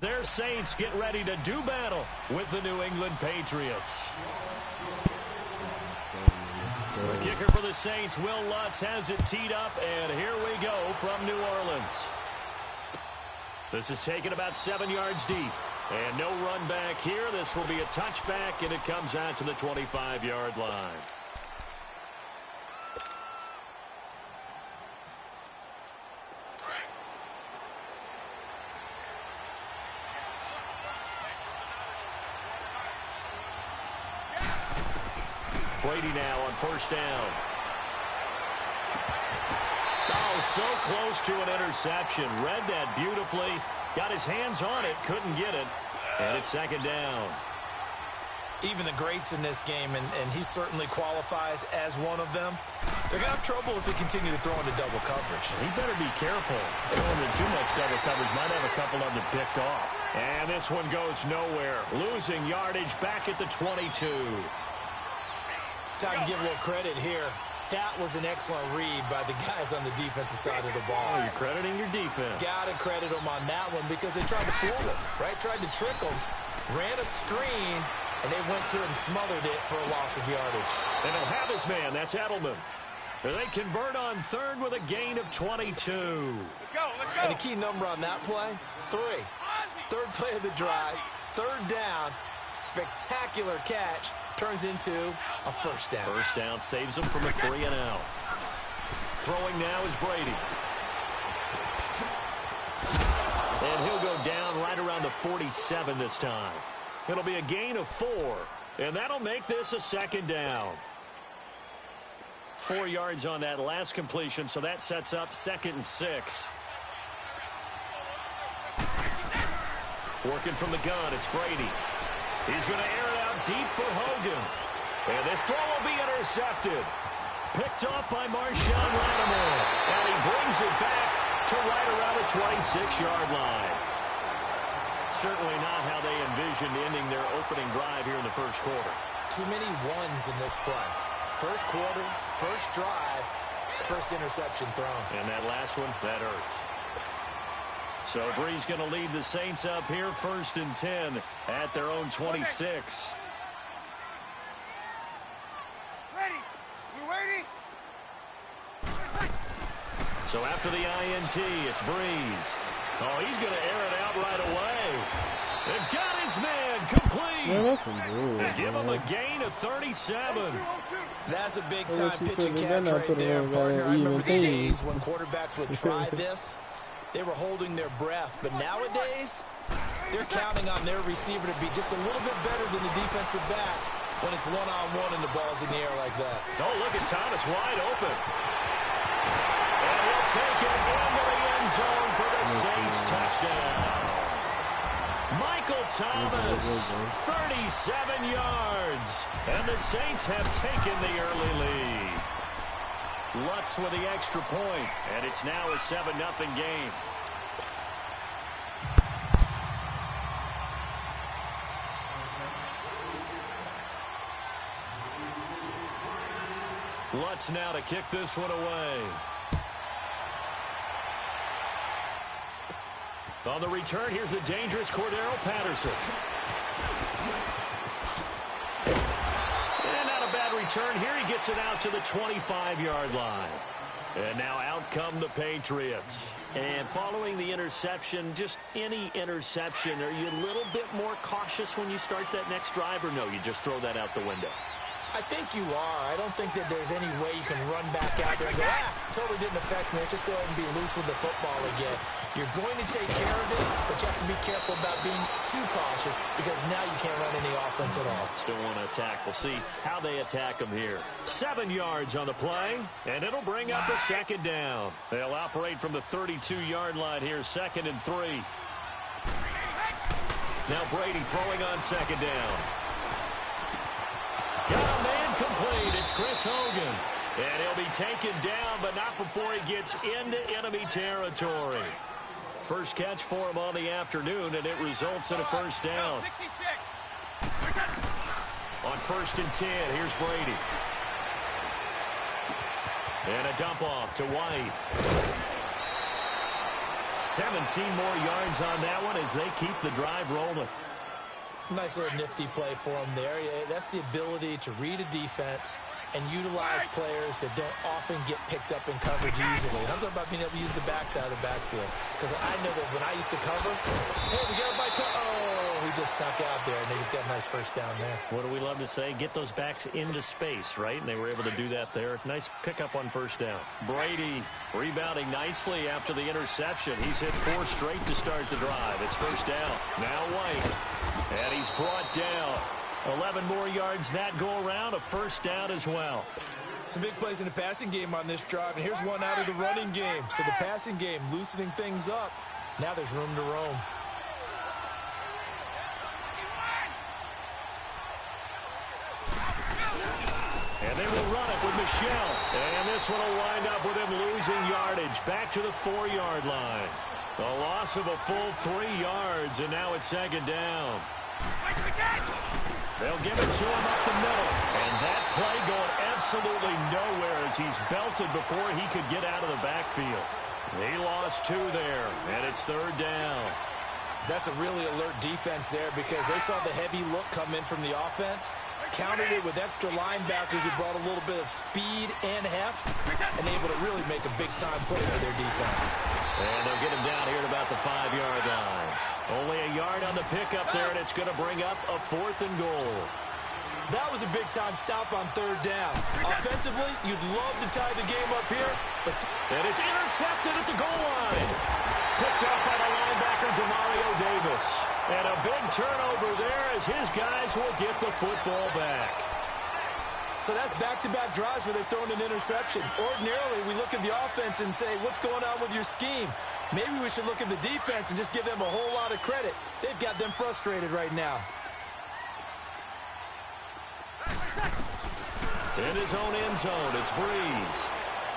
Their Saints get ready to do battle with the New England Patriots. The kicker for the Saints, Will Lutz, has it teed up, and here we go from New Orleans. This is taken about 7 yards deep. And no run back here. This will be a touchback, and it comes out to the 25-yard line. Brady now on first down. Oh, so close to an interception. Read that beautifully. Got his hands on it, couldn't get it. And it's second down. Even the greats in this game, and he certainly qualifies as one of them, they're going to have trouble if they continue to throw into double coverage. He better be careful. Throwing into too much double coverage might have a couple of them picked off. And this one goes nowhere. Losing yardage back at the 22. Time to give a little credit here. That was an excellent read by the guys on the defensive side of the ball. Oh, you're crediting your defense. Got to credit them on that one because they tried to fool him, right? Tried to trick him, ran a screen, and they went to it and smothered it for a loss of yardage. And he'll have his man. That's Edelman. And they convert on third with a gain of 22. Let's go. And the key number on that play, 3. Third play of the drive, third down, spectacular catch. Turns into a first down. First down saves him from a 3-and-out. Throwing now is Brady. And he'll go down right around the 47 this time. It'll be a gain of 4. And that'll make this a second down. 4 yards on that last completion, so that sets up 2nd and 6. Working from the gun, it's Brady. He's going to air it out deep for Hogan. And this throw will be intercepted. Picked off by Marshawn Lattimore. And he brings it back to right around the 26-yard line. Certainly not how they envisioned ending their opening drive here in the first quarter. Too many ones in this play. First quarter, first drive, first interception thrown. And that last one, that hurts. So Bree's going to lead the Saints up here, 1st and 10 at their own 26. Ready. We ready? So after the INT, it's Breeze. Oh, he's going to air it out right away. They've got his man complete. They give him a gain of 37. That's a big-time pitching catch right there, partner. I remember the days when quarterbacks would try this. They were holding their breath, but nowadays, they're counting on their receiver to be just a little bit better than the defensive back when it's one-on-one and the ball's in the air like that. Oh, look at Thomas wide open. And he'll take it into the end zone for the Saints touchdown. Michael Thomas, 37 yards. And the Saints have taken the early lead. Lutz with the extra point, and it's now a 7-0 game. Lutz now to kick this one away. On the return, here's the dangerous Cordero Patterson. Return here, he gets it out to the 25-yard line. And now out come the Patriots. And following the interception, just any interception, are you a little bit more cautious when you start that next drive, or no, you just throw that out the window? I think you are. I don't think that there's any way you can run back out there and go, totally didn't affect me. Let's just go ahead and be loose with the football again. You're going to take care of it, but you have to be careful about being too cautious because now you can't run any offense at all. Still want to attack. We'll see how they attack them here. 7 yards on the play, and it'll bring up a second down. They'll operate from the 32-yard line here, 2nd and 3. Now Brady throwing on second down. Got a man complete. It's Chris Hogan. And he'll be taken down, but not before he gets into enemy territory. First catch for him on the afternoon, and it results in a first down. On 1st and 10, here's Brady. And a dump off to White. 17 more yards on that one as they keep the drive rolling. Nice little nifty play for him there. Yeah, that's the ability to read a defense and utilize players that don't often get picked up in coverage easily. I'm talking about being able to use the backside of the backfield. Because I know that when I used to cover, hey, we got a bike. Oh, he just snuck out there, and they just got a nice first down there. What do we love to say? Get those backs into space, right? And they were able to do that there. Nice pickup on first down. Brady rebounding nicely after the interception. He's hit 4 straight to start the drive. It's first down. Now White. And he's brought down. 11 more yards that go around, a first down as well. Some big plays in the passing game on this drive, and here's one out of the running game. So the passing game loosening things up. Now there's room to roam. And they will run it with Michelle. And this one will wind up with him losing yardage back to the 4-yard line. A loss of a full 3 yards, and now it's second down. They'll give it to him up the middle. And that play going absolutely nowhere as he's belted before he could get out of the backfield. He lost 2 there, and it's third down. That's a really alert defense there because they saw the heavy look come in from the offense, countered it with extra linebackers who brought a little bit of speed and heft, and able to really make a big-time play for their defense. And they'll get him down here at about the 5-yard line. Only a yard on the pickup there, and it's going to bring up a 4th and goal. That was a big-time stop on third down. Offensively, you'd love to tie the game up here, but... And it's intercepted at the goal line. Picked up by the linebacker, Demario Davis. And a big turnover there as his guys will get the football back. So that's back-to-back drives where they've thrown an interception. Ordinarily, we look at the offense and say, what's going on with your scheme? Maybe we should look at the defense and just give them a whole lot of credit. They've got them frustrated right now. In his own end zone, it's Breeze.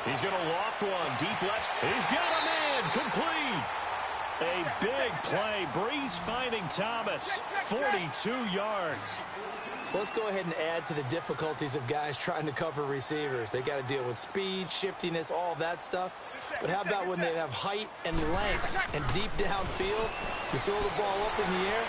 He's going to loft one deep left. He's got a man complete. A big play. Breeze finding Thomas. 42 yards. So let's go ahead and add to the difficulties of guys trying to cover receivers. They got to deal with speed, shiftiness, all of that stuff. But how about when they have height and length and deep downfield? You throw the ball up in the air.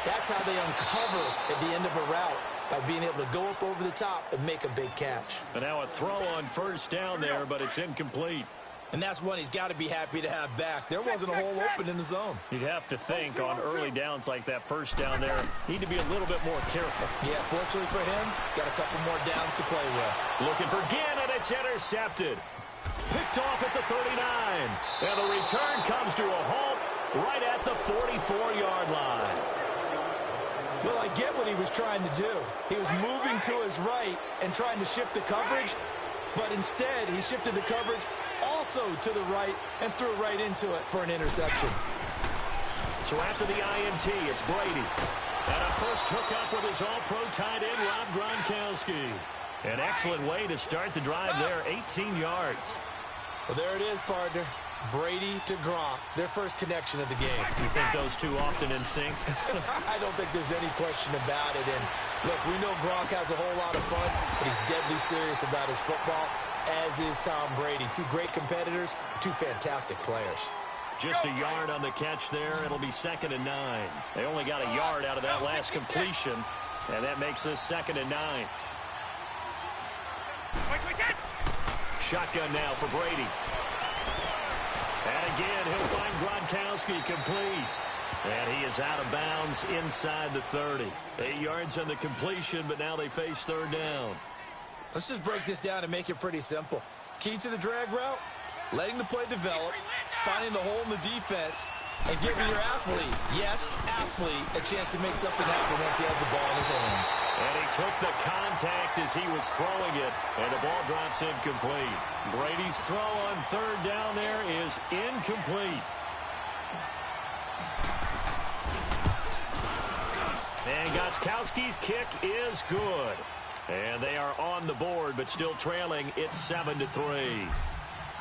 That's how they uncover at the end of a route, by being able to go up over the top and make a big catch. And now a throw on first down there, but it's incomplete. And that's one he's got to be happy to have back. There wasn't a hole open in the zone. You'd have to think on early downs like that first down there, need to be a little bit more careful. Yeah, fortunately for him, got a couple more downs to play with. Looking for Gannon, it's intercepted. Picked off at the 39. And the return comes to a halt right at the 44-yard line. Well, I get what he was trying to do. He was moving to his right and trying to shift the coverage, but instead he shifted the coverage also to the right and threw right into it for an interception. So after the INT, it's Brady. And a first hookup with his all-pro tight end, Rob Gronkowski. An excellent way to start the drive there, 18 yards. Well, there it is, partner. Brady to Gronk, their first connection of the game. You think those two often in sync? I don't think there's any question about it. And look, we know Gronk has a whole lot of fun, but he's deadly serious about his football, as is Tom Brady. Two great competitors, two fantastic players. Just a yard on the catch there. It'll be 2nd and 9. They only got a yard out of that last completion, and that makes this 2nd and 9. Shotgun now for Brady. And again, he'll find Gronkowski complete. And he is out of bounds inside the 30. 8 yards on the completion, but now they face third down. Let's just break this down and make it pretty simple. Key to the drag route, letting the play develop, finding the hole in the defense, and giving your athlete, yes, athlete, a chance to make something happen once he has the ball in his hands. And he took the contact as he was throwing it, and the ball drops incomplete. Brady's throw on third down there is incomplete. And Gostkowski's kick is good. And they are on the board, but still trailing. It's 7-3.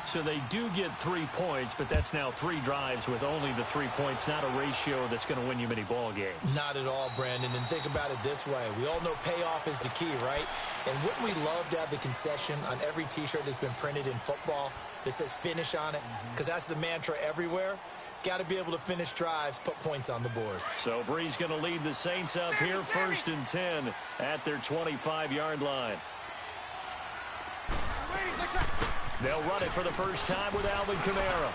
So they do get 3 points, but that's now 3 drives with only the 3 points, not a ratio that's going to win you many ball games. Not at all, Brandon. And think about it this way. We all know payoff is the key, right? And wouldn't we love to have the concession on every T-shirt that's been printed in football that says finish on it? Because that's the mantra everywhere. Got to be able to finish drives, put points on the board. So Bree's going to lead the Saints up here 1st and 10 at their 25-yard line. They'll run it for the first time with Alvin Kamara.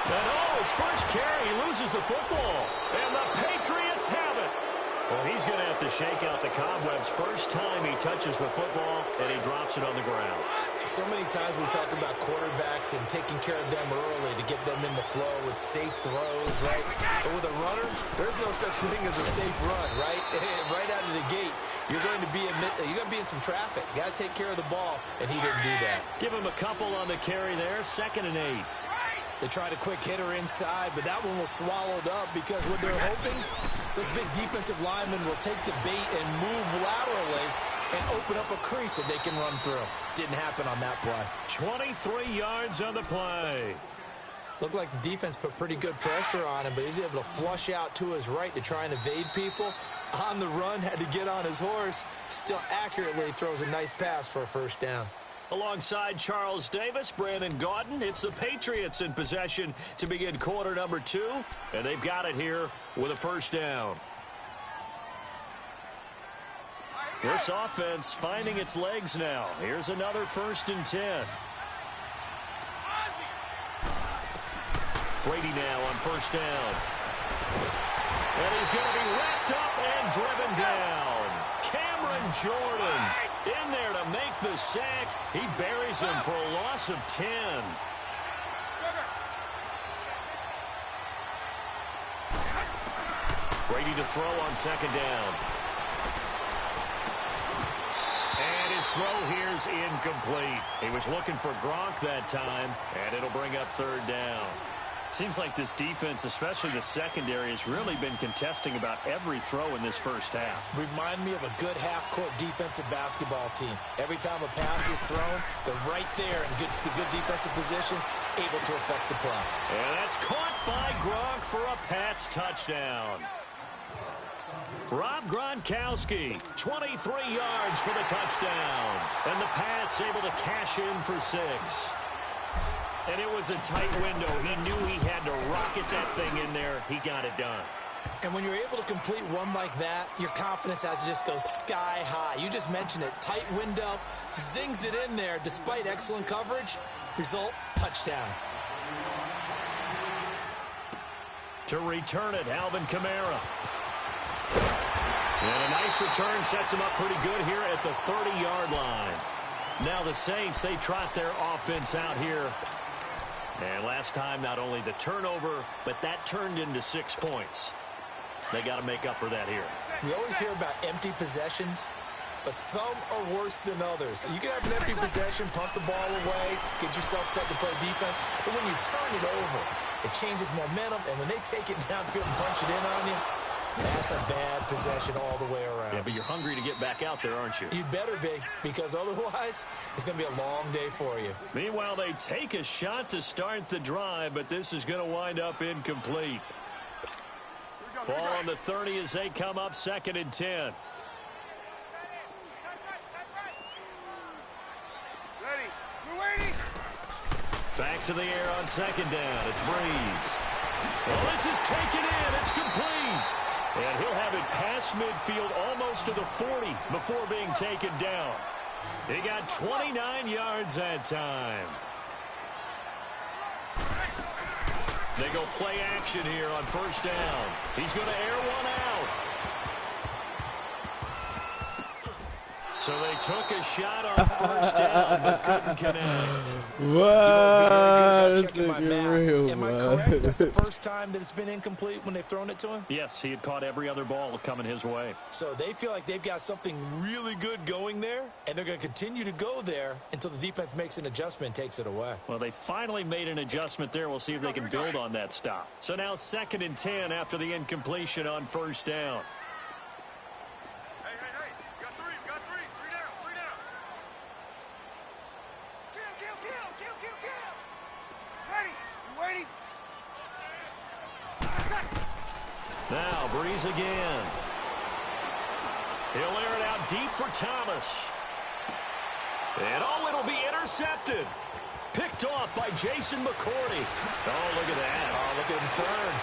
And his first carry, he loses the football. And the Patriots have it. Well, he's going to have to shake out the cobwebs first time he touches the football, and he drops it on the ground. So many times we talk about quarterbacks and taking care of them early to get them in the flow with safe throws, right? But with a runner, there's no such thing as a safe run, right? Right out of the gate, you're going to be in some traffic. Got to take care of the ball, and he didn't do that. Give him a couple on the carry there, 2nd and 8. They tried a quick hitter inside, but that one was swallowed up because what they're hoping, those big defensive linemen will take the bait and move laterally and open up a crease that they can run through. Didn't happen on that play. 23 yards on the play. Looked like the defense put pretty good pressure on him, but he's able to flush out to his right to try and evade people. On the run, had to get on his horse. Still accurately throws a nice pass for a first down. Alongside Charles Davis, Brandon Gaudin, it's the Patriots in possession to begin quarter number 2, and they've got it here with a first down. This offense finding its legs now. Here's another 1st and 10. Brady now on first down. And he's going to be wrapped up and driven down. Cameron Jordan in there to make the sack. He buries him for a loss of 10. Brady to throw on 2nd down. And his throw here's incomplete. He was looking for Gronk that time, and it'll bring up 3rd down. Seems like this defense, especially the secondary, has really been contesting about every throw in this first half. Remind me of a good half-court defensive basketball team. Every time a pass is thrown, they're right there in good defensive position, able to affect the play. And that's caught by Gronk for a Pats touchdown. Rob Gronkowski, 23 yards for the touchdown. And the Pats able to cash in for 6. And it was a tight window. He knew he had to rocket that thing in there. He got it done. And when you're able to complete one like that, your confidence has to just go sky high. You just mentioned it. Tight window, zings it in there despite excellent coverage. Result, touchdown. To return it, Alvin Kamara. And a nice return sets him up pretty good here at the 30-yard line. Now the Saints, they trot their offense out here. And last time, not only the turnover, but that turned into 6 points. They got to make up for that here. We always hear about empty possessions, but some are worse than others. You can have an empty possession, pump the ball away, get yourself set to play defense, but when you turn it over, it changes momentum, and when they take it downfield and punch it in on you, that's a bad possession all the way around. Yeah, but you're hungry to get back out there, aren't you? You better be, because otherwise, it's going to be a long day for you. Meanwhile, they take a shot to start the drive, but this is going to wind up incomplete. Ball on the 30 as they come up 2nd and 10. Ready. We're waiting. Back to the air on 2nd down. It's Breeze. Well, this is taken in. It's complete. And he'll have it past midfield almost to the 40 before being taken down. He got 29 yards that time. They go play action here on first down. He's going to air one out. So they took a shot on first down, but couldn't connect. What? Am I correct? That's the first time that it's been incomplete when they've thrown it to him? Yes, he had caught every other ball coming his way. So they feel like they've got something really good going there, and they're going to continue to go there until the defense makes an adjustment and takes it away. Well, they finally made an adjustment there. We'll see if they can build on that stop. So now 2nd and 10 after the incompletion on first down. Now, Breeze again. He'll air it out deep for Thomas. And it'll be intercepted. Picked off by Jason McCourty. Oh, look at that. Oh, look at him turn.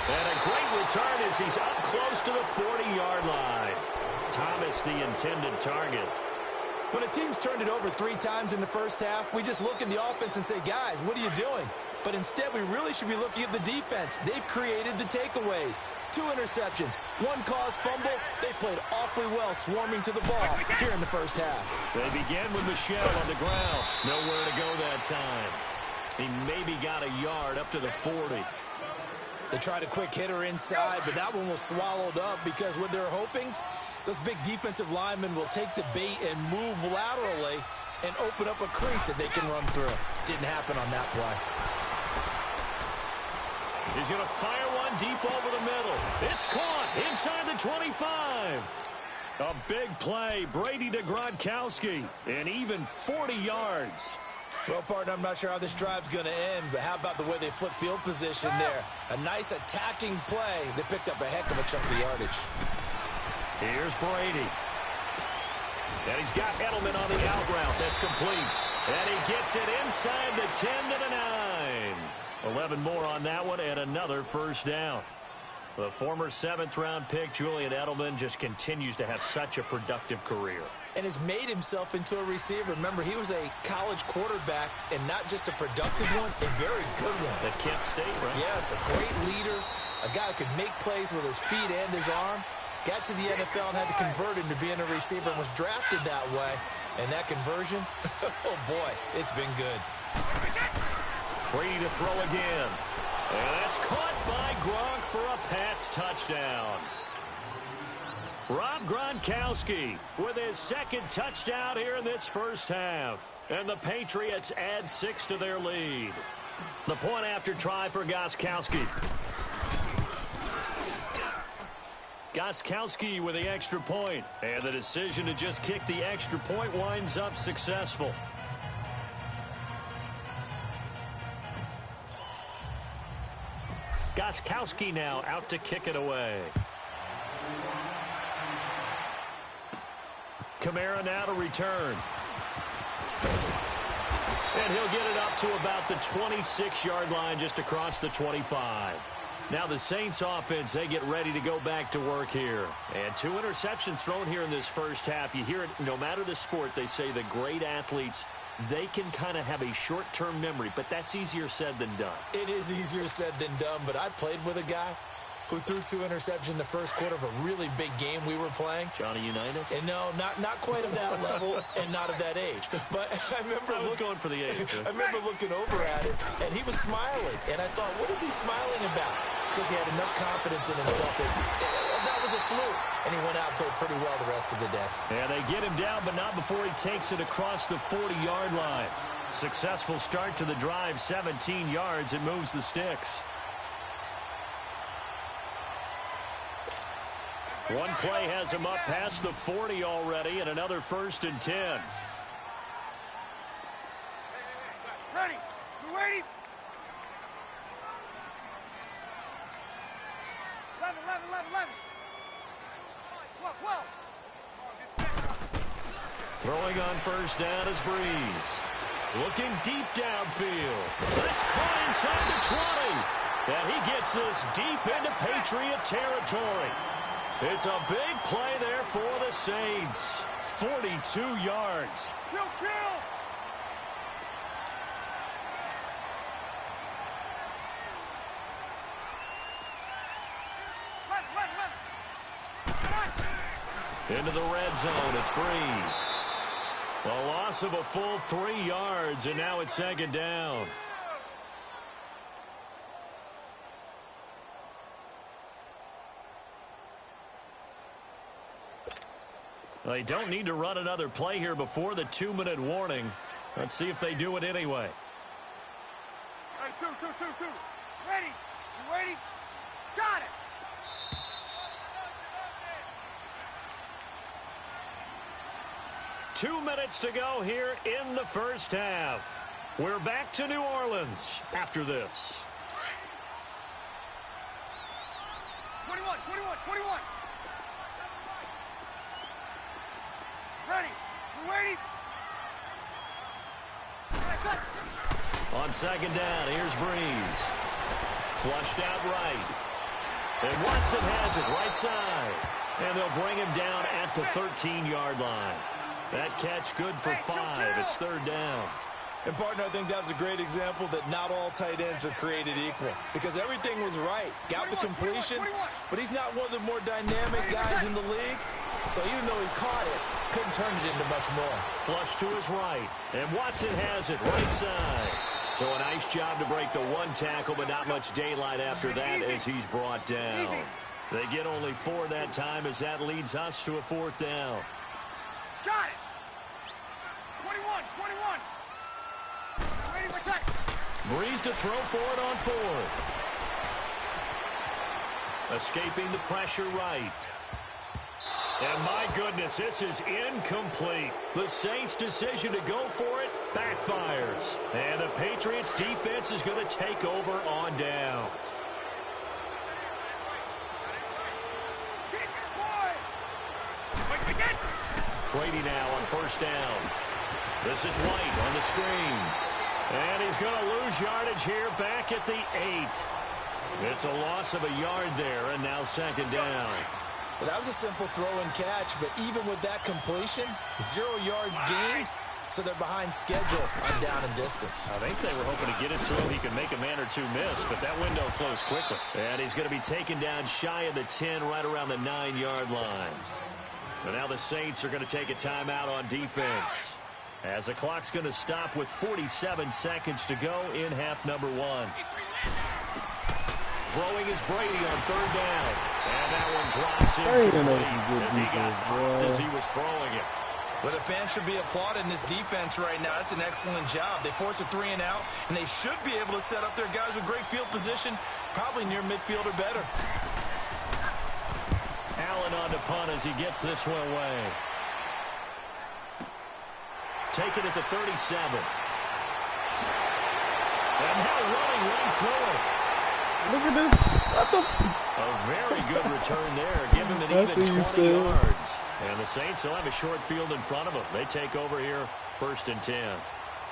And a great return as he's up close to the 40-yard line. Thomas, the intended target. When a team's turned it over 3 times in the first half, we just look at the offense and say, guys, what are you doing? But instead, we really should be looking at the defense. They've created the takeaways. 2 interceptions, 1 caused fumble. They played awfully well swarming to the ball here in the first half. They began with Michelle on the ground. Nowhere to go that time. He maybe got a yard up to the 40. They tried a quick hitter inside, but that one was swallowed up because what they're hoping, those big defensive linemen will take the bait and move laterally and open up a crease that they can run through. Didn't happen on that play. He's going to fire one deep over the middle. It's caught inside the 25. A big play. Brady to Gronkowski. And even 40 yards. Well, partner, I'm not sure how this drive's going to end, but how about the way they flip field position there? A nice attacking play. They picked up a heck of a chunk of yardage. Here's Brady. And he's got Edelman on the out route. That's complete. And he gets it inside the 10 to the 9. 11 more on that one and another first down. The former 7th-round pick, Julian Edelman, just continues to have such a productive career. And has made himself into a receiver. Remember, he was a college quarterback, and not just a productive one, a very good one. At Kent State, right? Yes, a great leader, a guy who could make plays with his feet and his arm. Got to the NFL and had to convert into being a receiver and was drafted that way. And that conversion, oh boy, it's been good. Brady to throw again. And that's caught by Gronk for a Pats touchdown. Rob Gronkowski with his 2nd touchdown here in this first half. And the Patriots add 6 to their lead. The point after try for Gostkowski. Gostkowski with the extra point. And the decision to just kick the extra point winds up successful. Gostkowski now out to kick it away. Kamara now to return. And he'll get it up to about the 26-yard line just across the 25. Now the Saints offense, they get ready to go back to work here. And 2 interceptions thrown here in this first half. You hear it, no matter the sport, they say the great athletes, they can kind of have a short-term memory, but that's easier said than done. It is easier said than done, but I played with a guy who threw 2 interceptions in the first quarter of a really big game we were playing. Johnny Unitas? And no, not quite of that level and not of that age. But I remember I was going for the age. I remember looking over at it, and he was smiling. And I thought, what is he smiling about? It's because he had enough confidence in himself that was a fluke. And he went out and played pretty well the rest of the day. And they get him down, but not before he takes it across the 40-yard line. Successful start to the drive, 17 yards, and moves the sticks. One play has him up past the 40 already, and another 1st and 10. Ready. You waiting? 11, 11, 11, 11. 12, 12. Throwing on first down is Breeze. Looking deep downfield. That's caught inside the 20. And he gets this deep into Patriot territory. It's a big play there for the Saints. 42 yards. Kill, kill. Into the red zone, it's Breeze. A loss of a full 3 yards, and now it's 2nd down. They don't need to run another play here before the 2-minute warning. Let's see if they do it anyway. All right, two. Ready. You waiting? Got it. 2 minutes to go here in the first half. We're back to New Orleans after this. 21. Ready. You waiting? On second down, here's Breeze. Flushed out right. And Watson has it right side. And they'll bring him down at the 13-yard line. That catch good for 5. It's third down. And, partner, I think that was a great example that not all tight ends are created equal. Because everything was right. Got the completion, but he's not one of the more dynamic guys in the league. So even though he caught it, couldn't turn it into much more. Flush to his right. And Watson has it right side. So a nice job to break the one tackle, but not much daylight after that as he's brought down. They get only 4 that time as that leads us to a 4th down. Got it. 21, 21. Ready for second. Breeze to throw for it on 4th. Escaping the pressure right. And my goodness, this is incomplete. The Saints' decision to go for it backfires. And the Patriots' defense is going to take over on downs. Brady now on first down. This is White on the screen. And he's going to lose yardage here back at the 8. It's a loss of a yard there, and now second down. Well, that was a simple throw and catch, but even with that completion, 0 yards gained, so they're behind schedule on down and distance. I think they were hoping to get it to him. He could make a man or two miss, but that window closed quickly. And he's going to be taken down shy of the 10, right around the 9-yard line. So now the Saints are going to take a timeout on defense, as the clock's going to stop with 47 seconds to go in half number 1. Throwing is Brady on third down. And that one drops incomplete as he got popped as he was throwing it. But the fans should be applauding this defense right now. That's an excellent job. They force a 3 and out, and they should be able to set up their guys with great field position, probably near midfield or better. Allen on to punt as he gets this one away. Taken at the 37. And now running right through it. Look at this. A very good return there. Give him an even 20 yards. And the Saints will have a short field in front of them. They take over here, 1st and 10.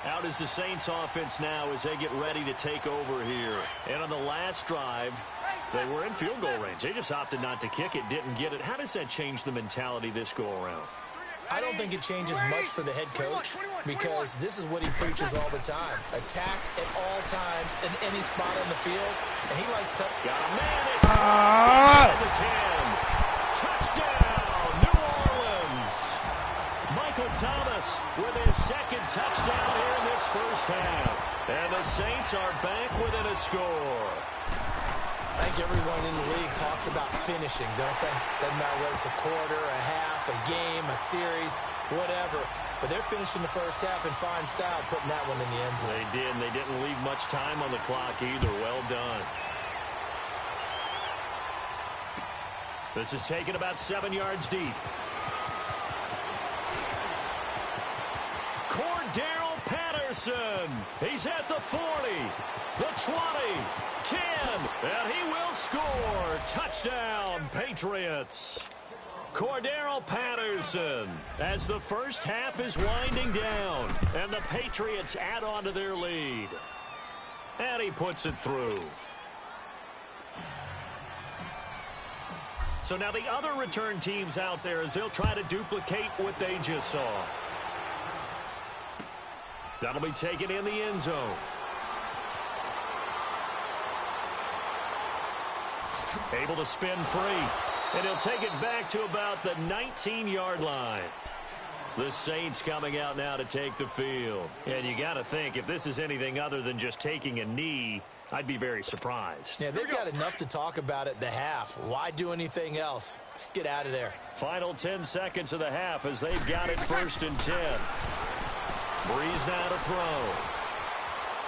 Out is the Saints offense now as they get ready to take over here. And on the last drive, they were in field goal range. They just opted not to kick it, didn't get it. How does that change the mentality this go around? I don't think it changes much for the head coach because this is what he preaches all the time. Attack at all times in any spot on the field. And he likes to... Got a man. It's inside the 10. Touchdown, New Orleans. Michael Thomas with his 2nd touchdown here in this first half. And the Saints are back within a score. I think everyone in the league talks about finishing, don't they? Doesn't matter whether it's a quarter, a half, a game, a series, whatever. But they're finishing the first half in fine style, putting that one in the end zone. They did, and they didn't leave much time on the clock either. Well done. This is taken about 7 yards deep. Cordero Patterson. He's at the 40, the 20, 10, and he will score. Touchdown, Patriots. Cordero Patterson as the first half is winding down, and the Patriots add on to their lead. And he puts it through. So now the other return teams out there as they'll try to duplicate what they just saw. That'll be taken in the end zone. Able to spin free. And he'll take it back to about the 19-yard line. The Saints coming out now to take the field. And you got to think, if this is anything other than just taking a knee, I'd be very surprised. Yeah, they've got enough to talk about at the half. Why do anything else? Just get out of there. Final 10 seconds of the half as they've got it 1st and 10. Breeze now to throw.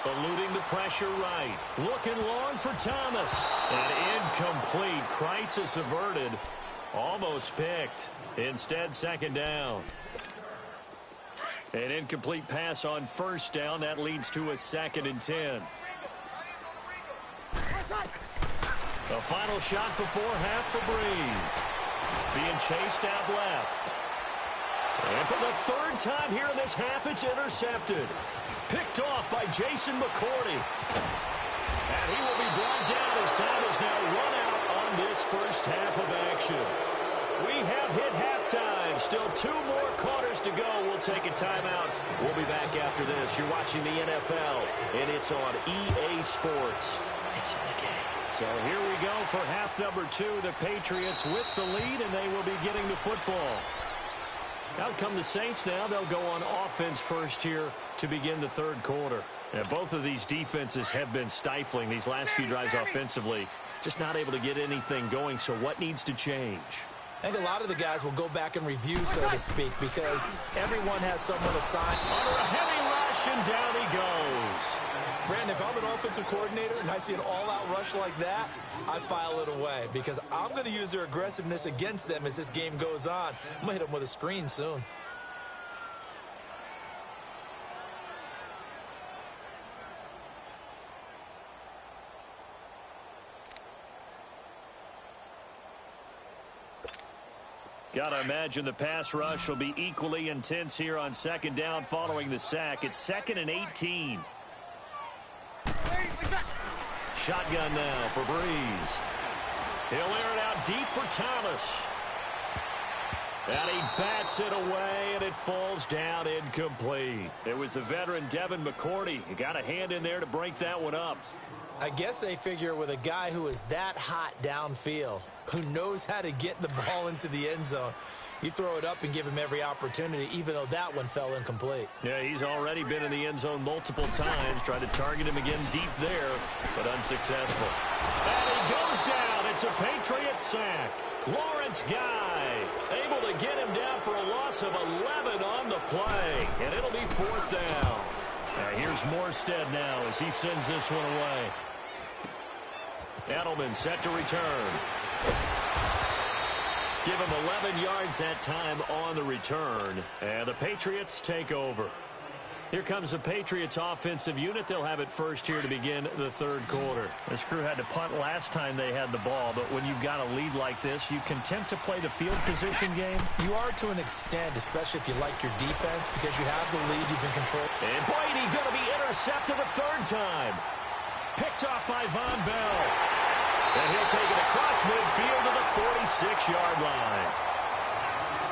Eluding the pressure right. Looking long for Thomas. And incomplete. Crisis averted. Almost picked. Instead, 2nd down. An incomplete pass on 1st down. That leads to a 2nd and 10. The final shot before half for Breeze. Being chased out left. And for the third time here in this half, it's intercepted. Picked off by Jason McCourty. And he will be brought down as time is now run out on this first half of action. We have hit halftime. Still 2 more quarters to go. We'll take a timeout. We'll be back after this. You're watching the NFL, and it's on EA Sports. It's in the game. So here we go for half number 2. The Patriots with the lead, and they will be getting the football. Out come the Saints now. They'll go on offense first here to begin the third quarter. And both of these defenses have been stifling these last few drives offensively. Just not able to get anything going. So what needs to change? I think a lot of the guys will go back and review, so to speak, because everyone has someone assigned. Under a heavy rush, and down he goes. Brandon, if I'm an offensive coordinator and I see an all-out rush like that, I file it away because I'm going to use their aggressiveness against them as this game goes on. I'm going to hit them with a screen soon. Got to imagine the pass rush will be equally intense here on second down following the sack. It's 2nd and 18. Shotgun now for Breeze. He'll air it out deep for Thomas. And he bats it away, and it falls down incomplete. It was the veteran Devin McCourty. He got a hand in there to break that one up. I guess they figure with a guy who is that hot downfield, who knows how to get the ball into the end zone, you throw it up and give him every opportunity, even though that one fell incomplete. Yeah, he's already been in the end zone multiple times. Tried to target him again deep there, but unsuccessful. And he goes down. It's a Patriot sack. Lawrence Guy able to get him down for a loss of 11 on the play. And it'll be 4th down. Here's Morstead now as he sends this one away. Edelman set to return. Give him 11 yards that time on the return. And the Patriots take over. Here comes the Patriots offensive unit. They'll have it first here to begin the third quarter. This crew had to punt last time they had the ball, but when you've got a lead like this, you content to play the field position game? You are to an extent, especially if you like your defense, because you have the lead, you've been controlled. And Brady going to be intercepted a 3rd time. Picked off by Von Bell. And he'll take it across midfield to the 46-yard line.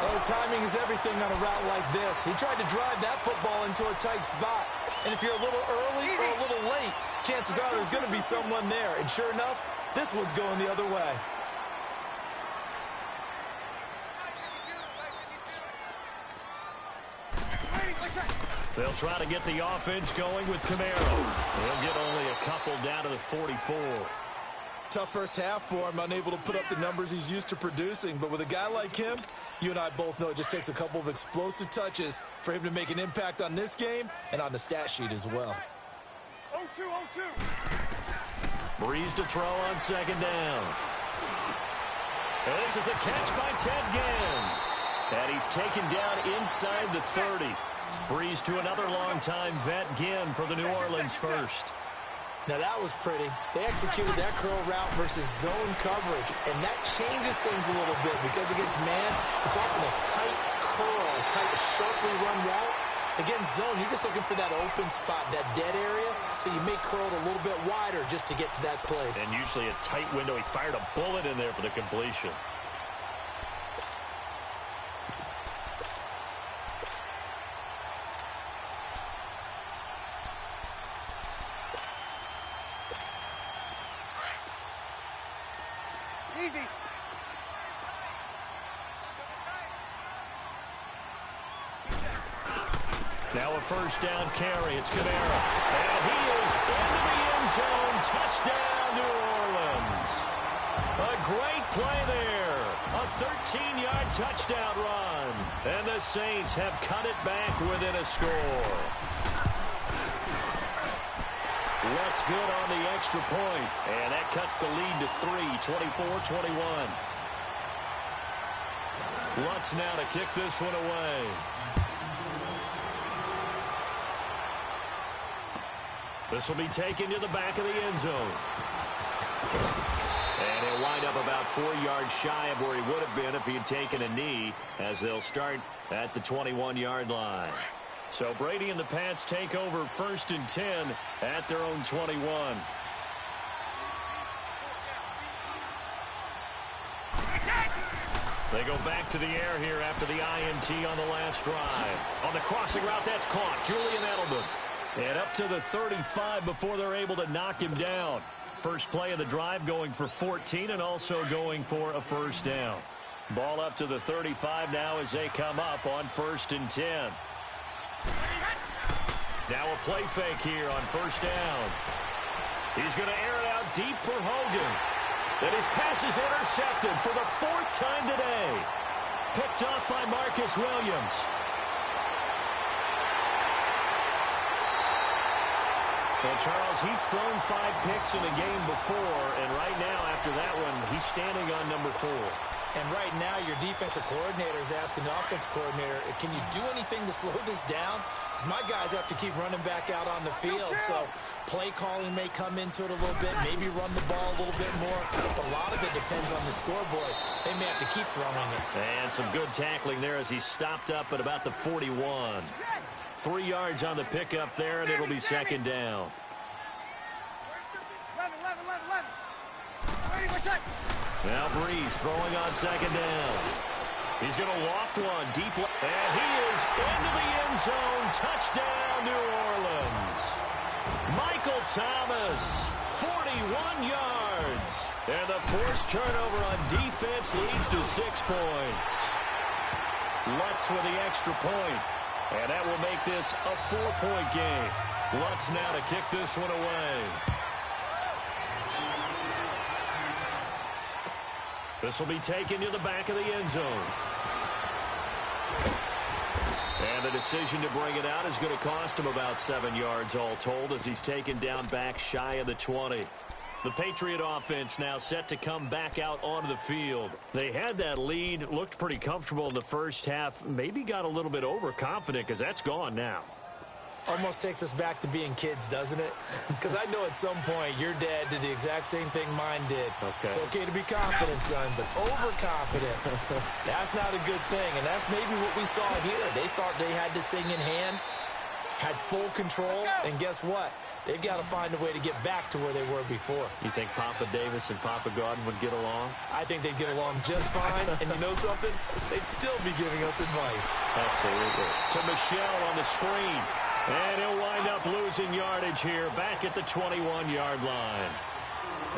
Oh, timing is everything on a route like this. He tried to drive that football into a tight spot. And if you're a little early or a little late, chances are there's going to be someone there. And sure enough, this one's going the other way. They'll try to get the offense going with Camaro. They'll get only a couple down to the 44. Tough first half for him, unable to put up the numbers he's used to producing. But with a guy like him, you and I both know it just takes a couple of explosive touches for him to make an impact on this game and on the stat sheet as well. 0-2. Breeze to throw on 2nd down. And this is a catch by Ted Ginn. And he's taken down inside the 30. Breeze to another long-time vet, Ginn, for the New Orleans first. Now, that was pretty. They executed that curl route versus zone coverage, and that changes things a little bit because against man, it's often a tight curl, tight, sharply run route. Against zone, you're just looking for that open spot, that dead area, so you may curl it a little bit wider just to get to that place. And usually a tight window. He fired a bullet in there for the completion. Easy. Now a first down carry. It's Camaro. And he is into the end zone. Touchdown, New Orleans. A great play there. A 13-yard touchdown run. And the Saints have cut it back within a score. Lutz good on the extra point. And that cuts the lead to 3, 24-21. Lutz now to kick this one away. This will be taken to the back of the end zone. And he'll wind up about 4 yards shy of where he would have been if he had taken a knee, as they'll start at the 21-yard line. So Brady and the Pats take over 1st and 10 at their own 21. They go back to the air here after the INT on the last drive. On the crossing route, that's caught. Julian Edelman. And up to the 35 before they're able to knock him down. First play of the drive going for 14 and also going for a first down. Ball up to the 35 now as they come up on 1st and 10. Now a play fake here on 1st down. He's going to air it out deep for Hogan. And his pass is intercepted for the 4th time today. Picked off by Marcus Williams. Well, Charles, he's thrown 5 picks in a game before, and right now, after that one, he's standing on number 4. And right now, your defensive coordinator is asking the offensive coordinator, can you do anything to slow this down? Because my guys have to keep running back out on the field. So play calling may come into it a little bit, maybe run the ball a little bit more. But a lot of it depends on the scoreboard. They may have to keep throwing it. And some good tackling there as he stopped up at about the 41. 3 yards on the pickup there, and it'll be 2nd down. Now Breeze throwing on 2nd down. He's going to loft one deep. And he is into the end zone. Touchdown, New Orleans. Michael Thomas, 41 yards. And the forced turnover on defense leads to 6 points. Lutz with the extra point. And that will make this a 4-point game. Lutz now to kick this one away. This will be taken to the back of the end zone. And the decision to bring it out is going to cost him about 7 yards all told as he's taken down back shy of the 20. The Patriot offense now set to come back out onto the field. They had that lead, looked pretty comfortable in the first half, maybe got a little bit overconfident because that's gone now. Almost takes us back to being kids, doesn't it? Because I know at some point your dad did the exact same thing mine did. Okay. It's okay to be confident, son, but overconfident, that's not a good thing. And that's maybe what we saw here. They thought they had this thing in hand, had full control, and guess what? They've got to find a way to get back to where they were before. You think Papa Davis and Papa Gordon would get along? I think they'd get along just fine. And you know something? They'd still be giving us advice. Absolutely. To Michelle on the screen. And he'll wind up losing yardage here back at the 21-yard line.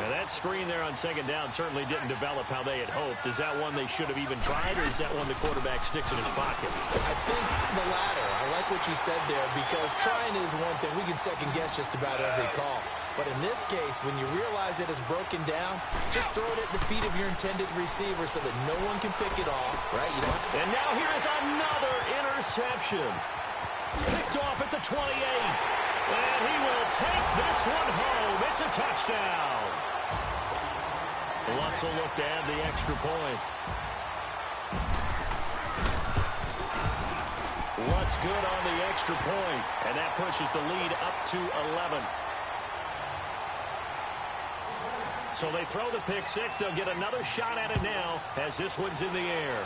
Now that screen there on 2nd down certainly didn't develop how they had hoped. Is that one they should have even tried, or is that one the quarterback sticks in his pocket? I think the latter. I like what you said there, because trying is one thing. We can second-guess just about every call. But in this case, when you realize it is broken down, just throw it at the feet of your intended receiver so that no one can pick it off, right? You know? And now here is another interception. Picked off at the 28. And he will take this one home. It's a touchdown. Lutz will look to add the extra point. Lutz good on the extra point, and that pushes the lead up to 11. So they throw the pick six. They'll get another shot at it now as this one's in the air.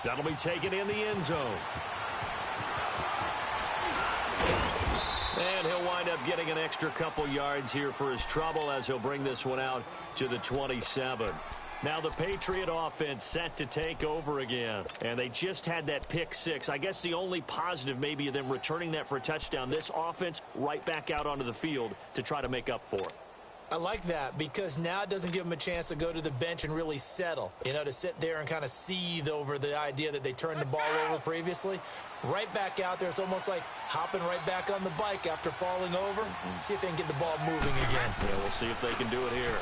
That'll be taken in the end zone. And he'll wind up getting an extra couple yards here for his trouble as he'll bring this one out to the 27. Now the Patriot offense set to take over again. And they just had that pick six. I guess the only positive maybe of them returning that for a touchdown. This offense right back out onto the field to try to make up for it. I like that, because now it doesn't give them a chance to go to the bench and really settle, you know, to sit there and kind of seethe over the idea that they turned the ball over previously. Right back out there, it's almost like hopping right back on the bike after falling over. See if they can get the ball moving again. Yeah, we'll see if they can do it here.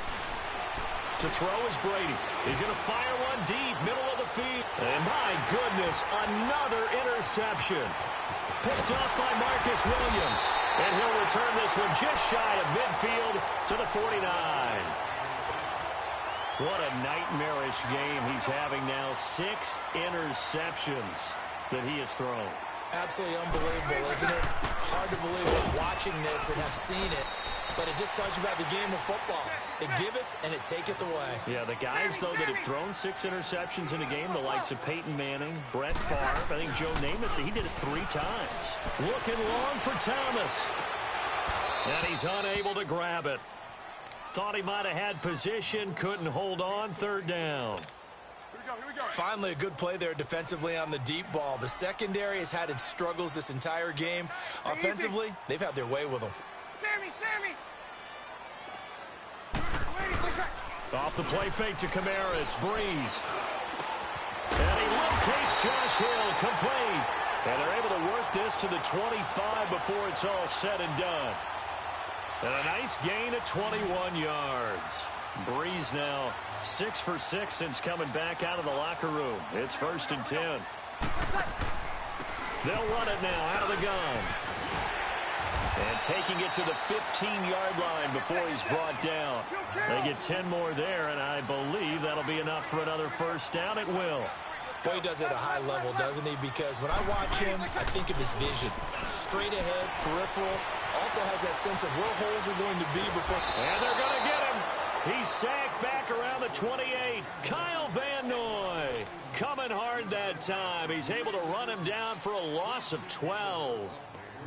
To throw is Brady. He's going to fire one deep, middle of the field. And my goodness, another interception. Picked off by Marcus Williams. And he'll return this one just shy of midfield to the 49. What a nightmarish game he's having now. 6 interceptions that he has thrown. Absolutely unbelievable, isn't it? Hard to believe we're watching this and have seen it, but it just tells you about the game of football. It giveth and it taketh away. Yeah, the guys, though, that have thrown 6 interceptions in a game, the likes of Peyton Manning, Brett Favre, I think Joe Namath, he did it 3 times. Looking long for Thomas. And he's unable to grab it. Thought he might have had position, couldn't hold on, 3rd down. Here we go. Finally, a good play there defensively on the deep ball. The secondary has had its struggles this entire game. Offensively, they've had their way with them. Sammy! Off the play fake to Kamara, it's Breeze. And he locates Josh Hill, complete. And they're able to work this to the 25 before it's all said and done. And a nice gain of 21 yards. Breeze now 6 for 6 since coming back out of the locker room. It's 1st and 10. They'll run it now out of the gun. And taking it to the 15-yard line before he's brought down. They get 10 more there, and I believe that'll be enough for another 1st down. It will. Boy, he does it at a high level, doesn't he? Because when I watch him, I think of his vision. Straight ahead, peripheral. Also has that sense of where holes are going to be before. And they're going to get him. He's sacked back around the 28. Kyle Van Noy coming hard that time. He's able to run him down for a loss of 12.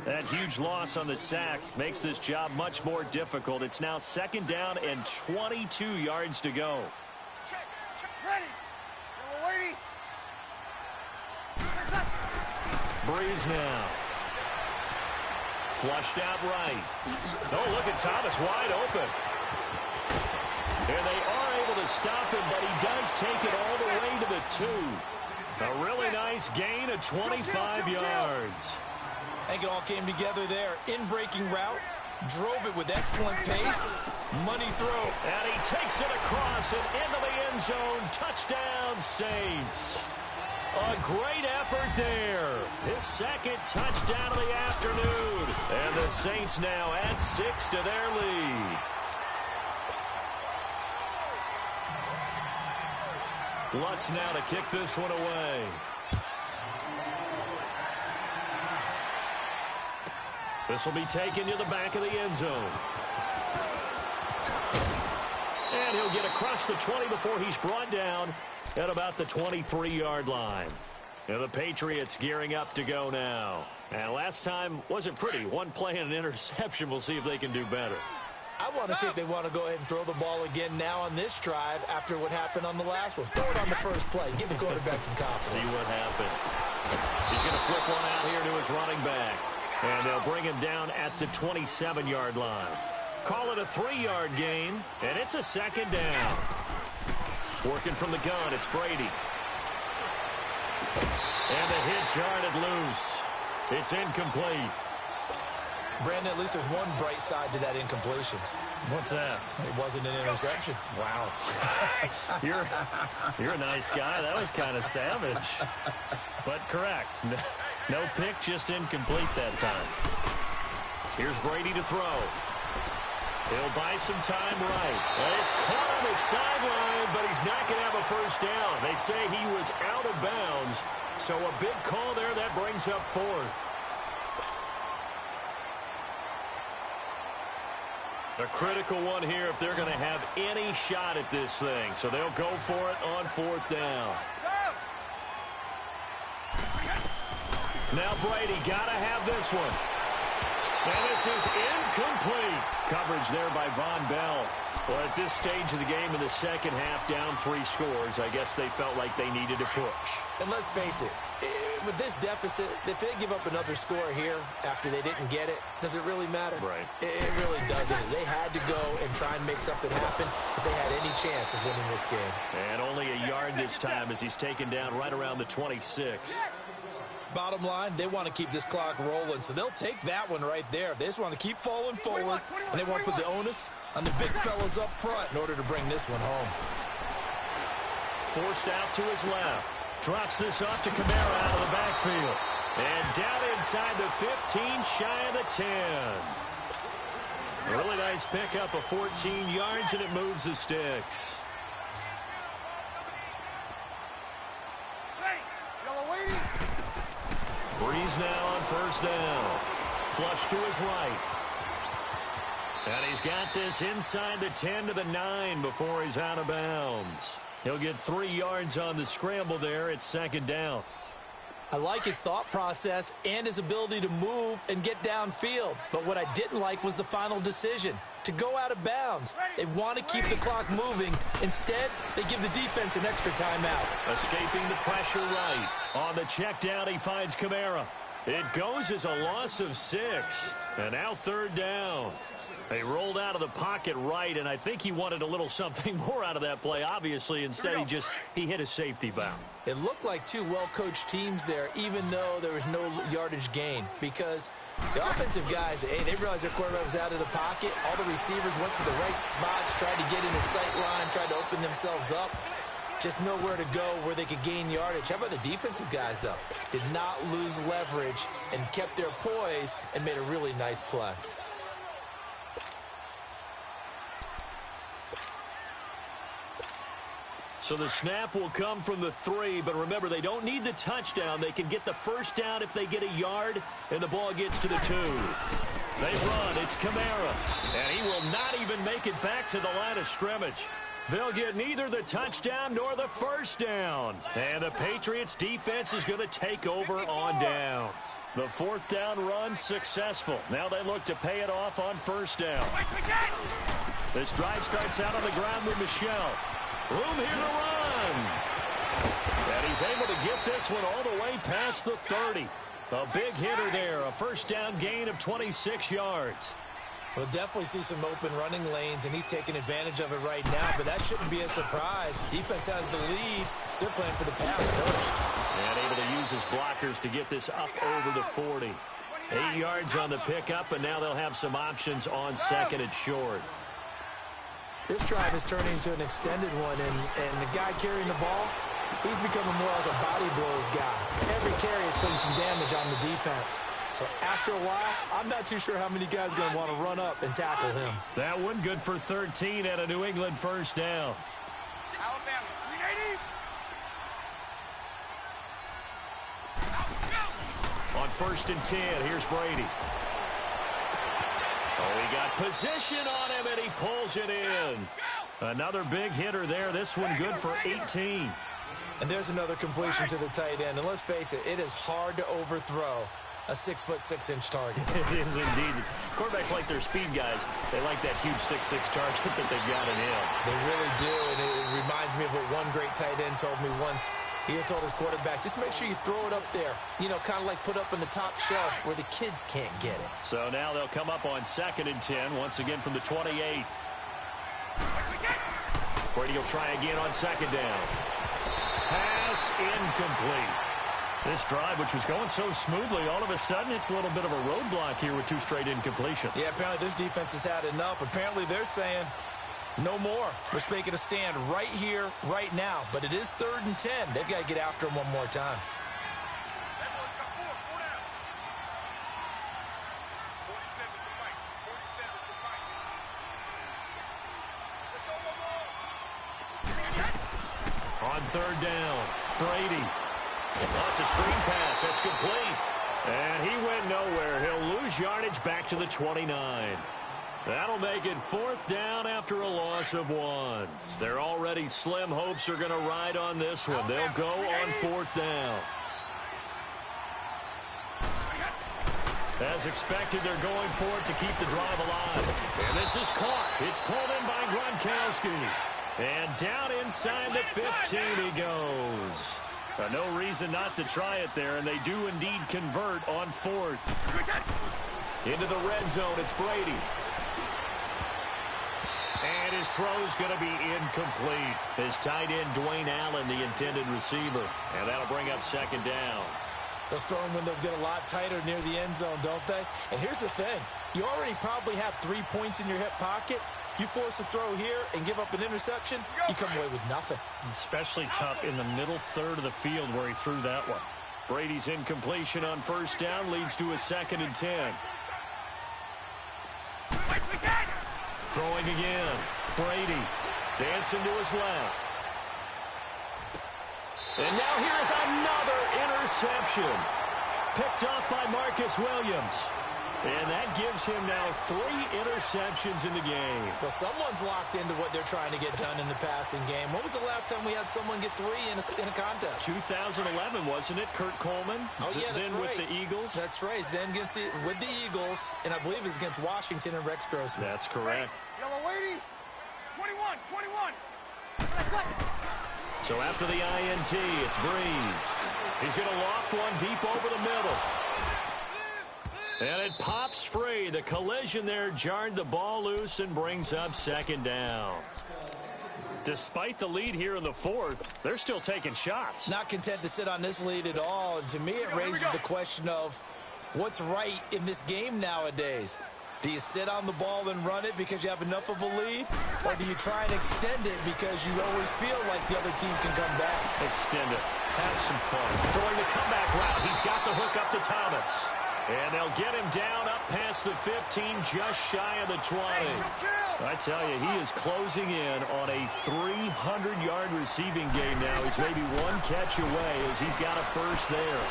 That huge loss on the sack makes this job much more difficult. It's now 2nd down and 22 yards to go. Check. Ready. Waiting. Breeze now. Flushed out right. Oh, look at Thomas wide open. And they are able to stop him, but he does take it all the way to the 2. A really nice gain of 25 yards. I think it all came together there. In-breaking route, drove it with excellent pace, money throw. And he takes it across and into the end zone. Touchdown, Saints. A great effort there. His 2nd touchdown of the afternoon. And the Saints now add 6 to their lead. Lutz now to kick this one away. This will be taken to the back of the end zone. And he'll get across the 20 before he's brought down at about the 23-yard line. And the Patriots gearing up to go now. And last time wasn't pretty. 1 play and an interception. We'll see if they can do better. I want to see if they want to go ahead and throw the ball again now on this drive after what happened on the last one. Throw it on the first play. Give the quarterback some confidence. See what happens. He's going to flip one out here to his running back. And they'll bring him down at the 27-yard line. Call it a 3-yard gain, and it's a 2nd down. Working from the gun, it's Brady. And the hit jarred it loose. It's incomplete. Brandon, at least there's one bright side to that incompletion. What's that? It wasn't an interception. Wow. You're a nice guy. That was kind of savage. But correct. No pick, just incomplete that time. Here's Brady to throw. He'll buy some time right. Well, he's caught on the sideline, but he's not going to have a 1st down. They say he was out of bounds. So a big call there. That brings up 4th. A critical one here if they're going to have any shot at this thing. So they'll go for it on 4th down. Now Brady got to have this one. And this is incomplete. Coverage there by Von Bell. Well, at this stage of the game in the 2nd half, down 3 scores, I guess they felt like they needed to push. And let's face it, with this deficit, if they give up another score here after they didn't get it, does it really matter? Right. It really doesn't. They had to go and try and make something happen if they had any chance of winning this game. And only a yard this time as he's taken down right around the 26. Bottom line, they want to keep this clock rolling, so they'll take that one right there. They just want to keep falling forward, and they want to put the onus on the big fellas up front in order to bring this one home. Forced out to his left. Drops this off to Kamara out of the backfield. And down inside the 15, shy of the 10. A really nice pickup of 14 yards, and it moves the sticks. Breeze now on first down. Flush to his right. And he's got this inside the 10 to the 9 before he's out of bounds. He'll get 3 yards on the scramble there at second down. I like his thought process and his ability to move and get downfield. But what I didn't like was the final decision, to go out of bounds. They want to keep the clock moving. Instead, they give the defense an extra timeout. Escaping the pressure right. On the check down, he finds Kamara. It goes as a loss of 6. And now third down. They rolled out of the pocket right, and I think he wanted a little something more out of that play, obviously. Instead, he hit a safety valve. It looked like 2 well-coached teams there, even though there was no yardage gain. Because the offensive guys, hey, they realized their quarterback was out of the pocket. All the receivers went to the right spots, tried to get in his sight line, tried to open themselves up. Just nowhere to go where they could gain yardage. How about the defensive guys, though? Did not lose leverage and kept their poise and made a really nice play. So the snap will come from the 3, but remember, they don't need the touchdown. They can get the first down if they get a yard, and the ball gets to the 2. They run. It's Kamara, and he will not even make it back to the line of scrimmage. They'll get neither the touchdown nor the first down. And the Patriots defense is going to take over on downs. The 4th down run successful. Now they look to pay it off on first down. This drive starts out on the ground with Michel. Room here to run. And he's able to get this one all the way past the 30. A big hitter there. A first down gain of 26 yards. We'll definitely see some open running lanes, and he's taking advantage of it right now, but that shouldn't be a surprise. Defense has the lead. They're playing for the pass first. And able to use his blockers to get this up over the 40. 8 yards on the pickup, and now they'll have some options on second and short. This drive is turning into an extended one, and the guy carrying the ball, he's becoming more like a body blows guy. Every carry is putting some damage on the defense. So after a while, I'm not too sure how many guys are going to want to run up and tackle him. That one good for 13 at a New England first down. Alabama, 380. On first and 10, here's Brady. Oh, he got position on him, and he pulls it in. Another big hitter there. This one good for 18. And there's another completion to the tight end. And let's face it, it is hard to overthrow a 6'6" target. It is indeed. Quarterbacks like their speed guys. They like that huge 6'6" target that they've got in him. They really do, and it reminds me of what one great tight end told me once. He had told his quarterback, just make sure you throw it up there. You know, kind of like put up on the top shelf where the kids can't get it. So now they'll come up on second and 10, once again from the 28. Brady will try again on second down. Pass incomplete. This drive, which was going so smoothly, all of a sudden it's a little bit of a roadblock here with 2 straight incompletions. Yeah, apparently this defense has had enough. Apparently they're saying no more. We're making a stand right here, right now. But it is 3rd and 10. They've got to get after him one more time. On third down, Brady. That's a screen pass. That's complete. And he went nowhere. He'll lose yardage back to the 29. That'll make it 4th down after a loss of 1. Their already slim hopes are going to ride on this one. They'll go on 4th down. As expected, they're going for it to keep the drive alive. And this is caught. It's pulled in by Gronkowski. And down inside the 15 he goes. No reason not to try it there, and they do indeed convert on 4th. Into the red zone, it's Brady. And his throw's going to be incomplete. His tight end, Dwayne Allen, the intended receiver. And that'll bring up second down. Those throwing windows get a lot tighter near the end zone, don't they? And here's the thing. You already probably have 3 points in your hip pocket. You force a throw here and give up an interception, you come away with nothing. Especially tough in the middle third of the field where he threw that one. Brady's incompletion on first down leads to a 2nd and 10. Throwing again. Brady dancing to his left. And now here's another interception. Picked off by Marcus Williams. And that gives him now 3 interceptions in the game. Well, someone's locked into what they're trying to get done in the passing game. When was the last time we had someone get 3 in a contest? 2011, wasn't it? Kurt Coleman? Oh, yeah, that's then right. with the Eagles? That's right. Then with the Eagles, and I believe it's against Washington and Rex Grossman. That's correct. Yellow lady. 21, 21. So after the INT, it's Breeze. He's going to loft one deep over the middle. And it pops free. The collision there jarred the ball loose and brings up 2nd down. Despite the lead here in the 4th, they're still taking shots. Not content to sit on this lead at all. And to me, it raises the question of what's right in this game nowadays. Do you sit on the ball and run it because you have enough of a lead? Or do you try and extend it because you always feel like the other team can come back? Extend it. Have some fun. Throwing the comeback route. He's got the hook up to Thomas. And they'll get him down up past the 15, just shy of the 20. I tell you, he is closing in on a 300-yard receiving game now. He's maybe 1 catch away as he's got a first there.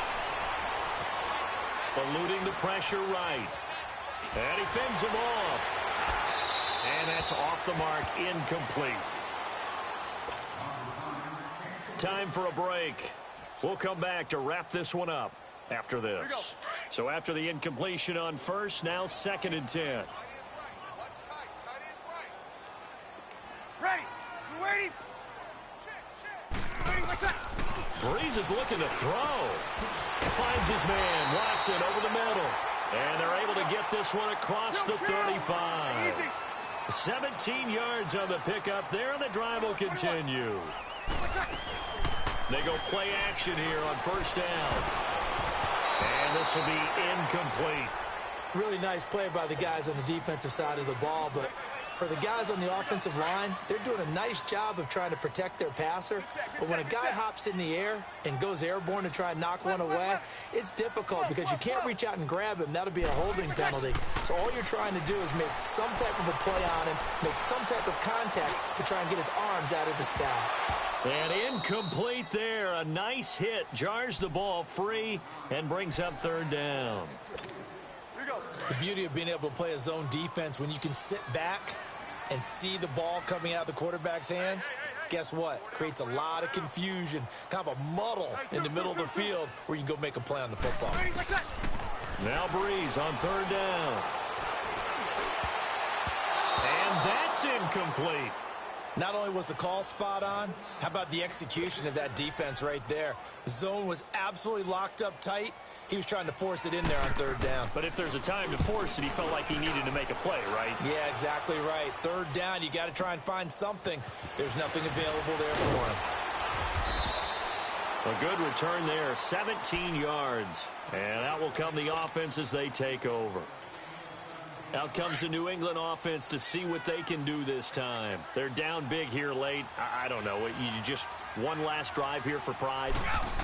Eluding the pressure right. And he fends him off. And that's off the mark, incomplete. Time for a break. We'll come back to wrap this one up after this. So after the incompletion on first, now 2nd and 10. Ready. You waiting? Waiting, what's that? Breeze is looking to throw. Finds his man, Watson, over the middle. And they're able to get this one across the 35. 17 yards on the pickup there, and the drive will continue. They go play action here on 1st down. And this will be incomplete. Really nice play by the guys on the defensive side of the ball, but for the guys on the offensive line, they're doing a nice job of trying to protect their passer. But when a guy hops in the air and goes airborne to try and knock one away, it's difficult because you can't reach out and grab him. That'll be a holding penalty. So all you're trying to do is make some type of a play on him, make some type of contact to try and get his arms out of the sky. And incomplete there. A nice hit. Jars the ball free and brings up 3rd down. The beauty of being able to play a zone defense when you can sit back and see the ball coming out of the quarterback's hands, guess what? Creates a lot of confusion, kind of a muddle in the middle of the field where you can go make a play on the football. Now Breeze on 3rd down. And that's incomplete. Not only was the call spot on, how about the execution of that defense right there? The zone was absolutely locked up tight. He was trying to force it in there on 3rd down. But if there's a time to force it, he felt like he needed to make a play, right? Yeah, exactly right. 3rd down, you got to try and find something. There's nothing available there for him. A good return there, 17 yards. And out will come the offense as they take over. Out comes the New England offense to see what they can do this time. They're down big here late. I don't know. You just one last drive here for pride.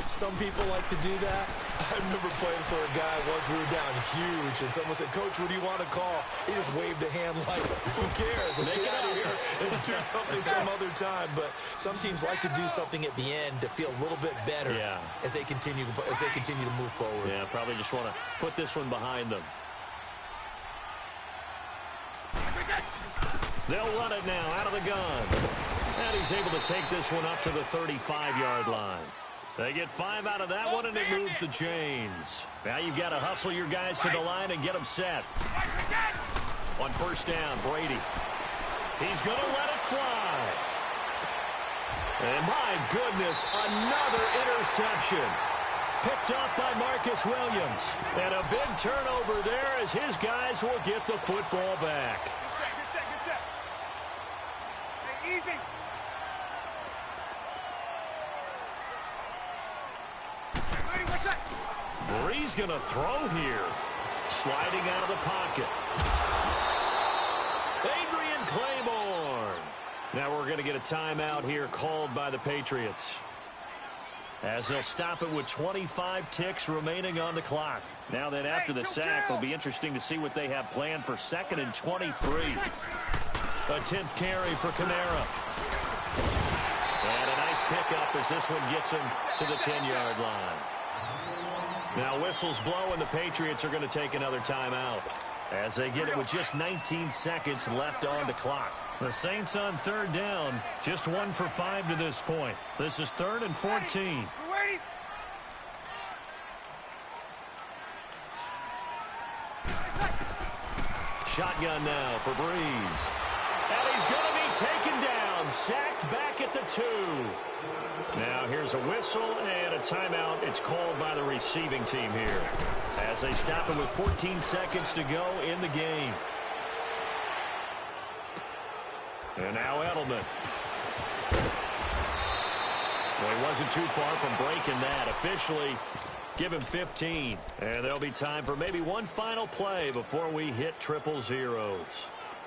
Some people like to do that. I remember playing for a guy once. We were down huge, and someone said, "Coach, what do you want to call?" He just waved a hand like, "Who cares? Let's get out of here and do something some other time." But some teams like to do something at the end to feel a little bit better as they continue to move forward. Yeah, probably just want to put this one behind them. They'll run it now out of the gun. And he's able to take this one up to the 35-yard line. They get 5 out of that one, and it moves the chains. Now you've got to hustle your guys to the line and get them set. On 1st down, Brady. He's going to let it fly. And my goodness, another interception. Picked up by Marcus Williams. And a big turnover there as his guys will get the football back. Easy. Breeze going to throw here. Sliding out of the pocket. Adrian Claiborne. Now we're going to get a timeout here called by the Patriots, as they'll stop it with 25 ticks remaining on the clock. Now then, after the sack, it'll be interesting to see what they have planned for 2nd and 23. A 10th carry for Kamara. And a nice pickup as this one gets him to the 10-yard line. Now whistles blow, and the Patriots are going to take another timeout as they get it with just 19 seconds left on the clock. The Saints on third down, just 1 for 5 to this point. This is 3rd and 14. We're waiting. Shotgun now for Breeze. And he's going to be taken down, sacked back at the 2. Now here's a whistle and a timeout. It's called by the receiving team here as they stop it with 14 seconds to go in the game. And now Edelman. Well, he wasn't too far from breaking that. Officially, give him 15. And there'll be time for maybe one final play before we hit 000.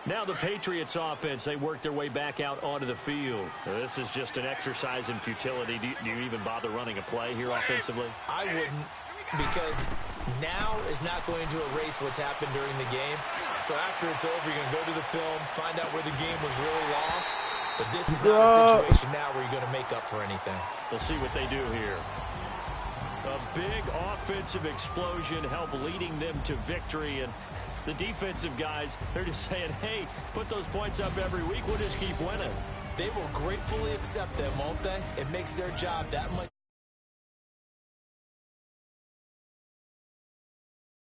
Now the Patriots offense, they work their way back out onto the field. This is just an exercise in futility. Do you even bother running a play here offensively? I wouldn't, because now is not going to erase what's happened during the game. So after it's over, you're going to go to the film, find out where the game was really lost. But this is not a situation now where you're going to make up for anything. We'll see what they do here. A big offensive explosion helped leading them to victory. And the defensive guys, they're just saying, hey, put those points up every week. We'll just keep winning. They will gratefully accept them, won't they? It makes their job that much